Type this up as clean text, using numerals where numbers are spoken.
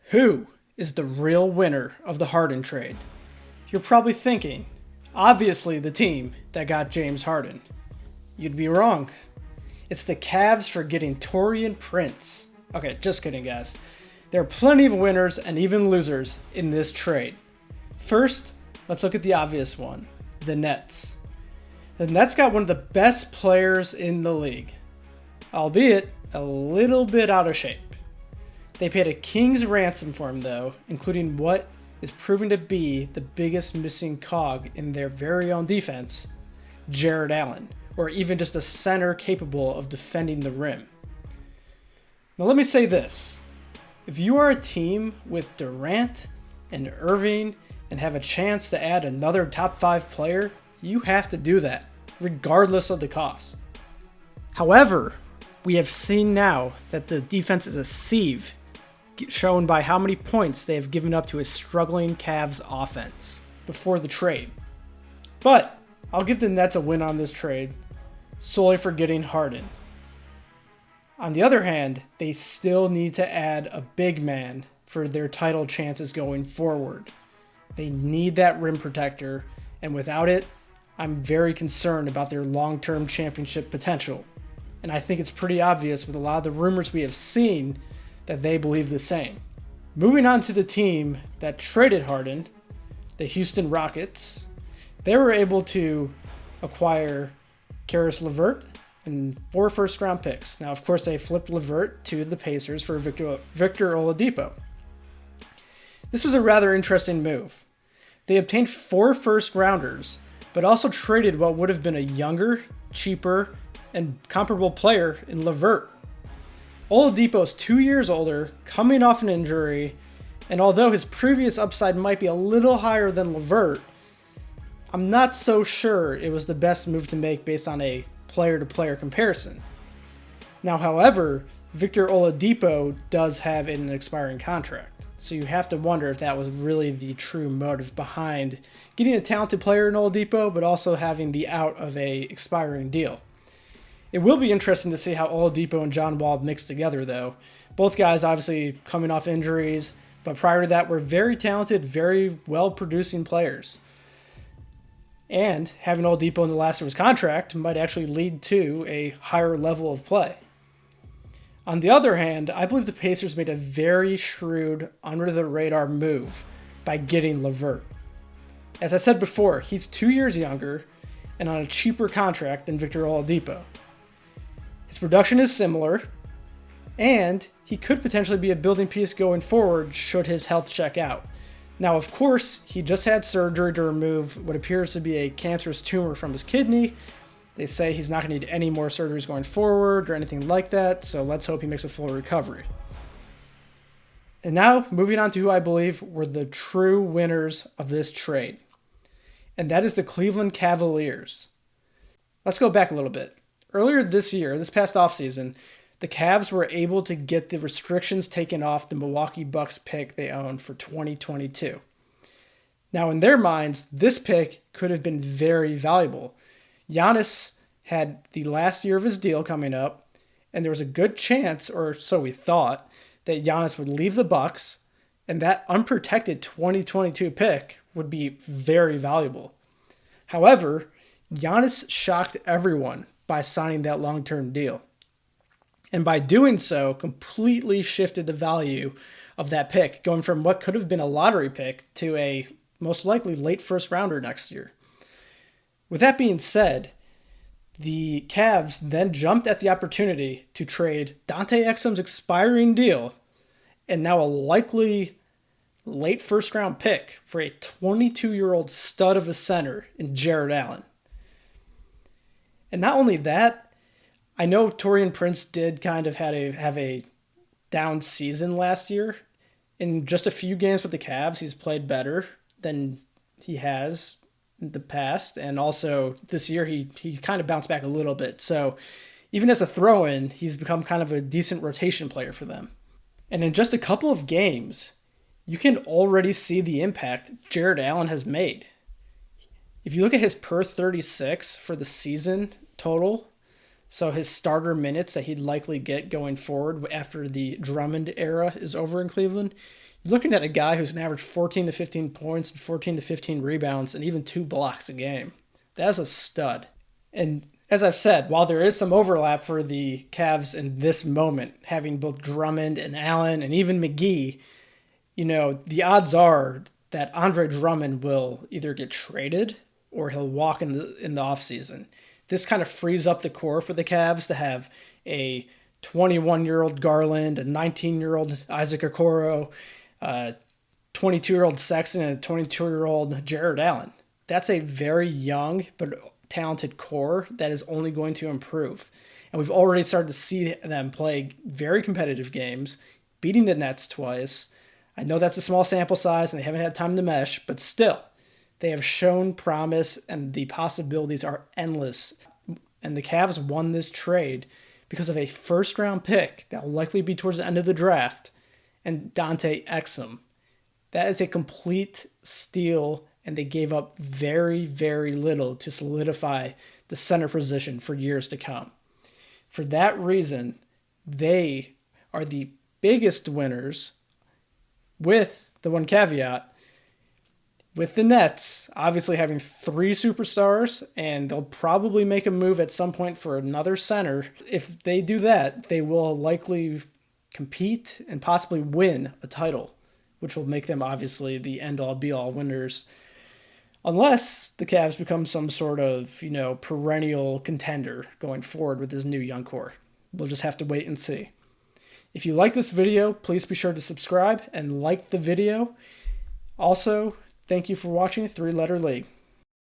Who is the real winner of the Harden trade? You're probably thinking, obviously the team that got James Harden. You'd be wrong. It's the Cavs for getting Taurean Prince. Okay, just kidding, guys. There are plenty of winners and even losers in this trade. First, let's look at the obvious one, the Nets. The Nets got one of the best players in the league, albeit a little bit out of shape. They paid a king's ransom for him, though, including what is proving to be the biggest missing cog in their very own defense, Jarrett Allen, or even just a center capable of defending the rim. Now let me say this. If you are a team with Durant and Irving and have a chance to add another top 5 player, you have to do that, regardless of the cost. However, we have seen now that the defense is a sieve, shown by how many points they have given up to a struggling Cavs offense before the trade. But I'll give the Nets a win on this trade solely for getting Harden. On the other hand, they still need to add a big man for their title chances going forward. They need that rim protector, and without it, I'm very concerned about their long-term championship potential. And I think it's pretty obvious with a lot of the rumors we have seen that they believe the same. Moving on to the team that traded Harden, the Houston Rockets, they were able to acquire Caris Levert and 4 first-round picks. Now, of course, they flipped Levert to the Pacers for Victor Oladipo. This was a rather interesting move. They obtained 4 first-rounders, but also traded what would have been a younger, cheaper, and comparable player in Levert. Oladipo is 2 years older, coming off an injury, and although his previous upside might be a little higher than Levert, I'm not so sure it was the best move to make based on a player-to-player comparison. Now, however, Victor Oladipo does have an expiring contract, so you have to wonder if that was really the true motive behind getting a talented player in Oladipo, but also having the out of a expiring deal. It will be interesting to see how Oladipo and John Wall mix together, though. Both guys obviously coming off injuries, but prior to that were very talented, very well-producing players. And having Oladipo in the last of his contract might actually lead to a higher level of play. On the other hand, I believe the Pacers made a very shrewd, under-the-radar move by getting Levert. As I said before, he's 2 years younger and on a cheaper contract than Victor Oladipo. His production is similar, and he could potentially be a building piece going forward should his health check out. Now, of course, he just had surgery to remove what appears to be a cancerous tumor from his kidney. They say he's not going to need any more surgeries going forward or anything like that, so let's hope he makes a full recovery. And now, moving on to who I believe were the true winners of this trade, and that is the Cleveland Cavaliers. Let's go back a little bit. Earlier this year, this past offseason, the Cavs were able to get the restrictions taken off the Milwaukee Bucks pick they owned for 2022. Now, in their minds, this pick could have been very valuable. Giannis had the last year of his deal coming up, and there was a good chance, or so we thought, that Giannis would leave the Bucks, and that unprotected 2022 pick would be very valuable. However, Giannis shocked everyone by signing that long-term deal. And by doing so, completely shifted the value of that pick, going from what could have been a lottery pick to a most likely late first rounder next year. With that being said, the Cavs then jumped at the opportunity to trade Dante Exum's expiring deal and now a likely late first round pick for a 22-year-old stud of a center in Jarrett Allen. And not only that, I know Taurean Prince did kind of have a down season last year. In just a few games with the Cavs, he's played better than he has in the past. And also this year, he kind of bounced back a little bit. So even as a throw-in, he's become kind of a decent rotation player for them. And in just a couple of games, you can already see the impact Jarrett Allen has made. If you look at his per 36 for the season total, so his starter minutes that he'd likely get going forward after the Drummond era is over in Cleveland, You're looking at a guy who's an average 14 to 15 points and 14 to 15 rebounds and even 2 blocks a game. That's a stud. And as I've said, while there is some overlap for the Cavs in this moment, having both Drummond and Allen and even McGee, the odds are that Andre Drummond will either get traded or he'll walk in the offseason. This kind of frees up the core for the Cavs to have a 21-year-old Garland, a 19-year-old Isaac Okoro, a 22-year-old Sexton, and a 22-year-old Jarrett Allen. That's a very young but talented core that is only going to improve. And we've already started to see them play very competitive games, beating the Nets twice. I know that's a small sample size and they haven't had time to mesh, but still, they have shown promise and the possibilities are endless. And the Cavs won this trade because of a first-round pick that will likely be towards the end of the draft and Dante Exum. That is a complete steal, and they gave up very, very little to solidify the center position for years to come. For that reason, they are the biggest winners, with the one caveat, with the Nets obviously having 3 superstars, and they'll probably make a move at some point for another center. If they do that, they will likely compete and possibly win a title, which will make them obviously the end-all be-all winners, unless the Cavs become some sort of, perennial contender going forward with this new young core. We'll just have to wait and see. If you like this video, please be sure to subscribe and like the video. Also, thank you for watching 3 Letter League.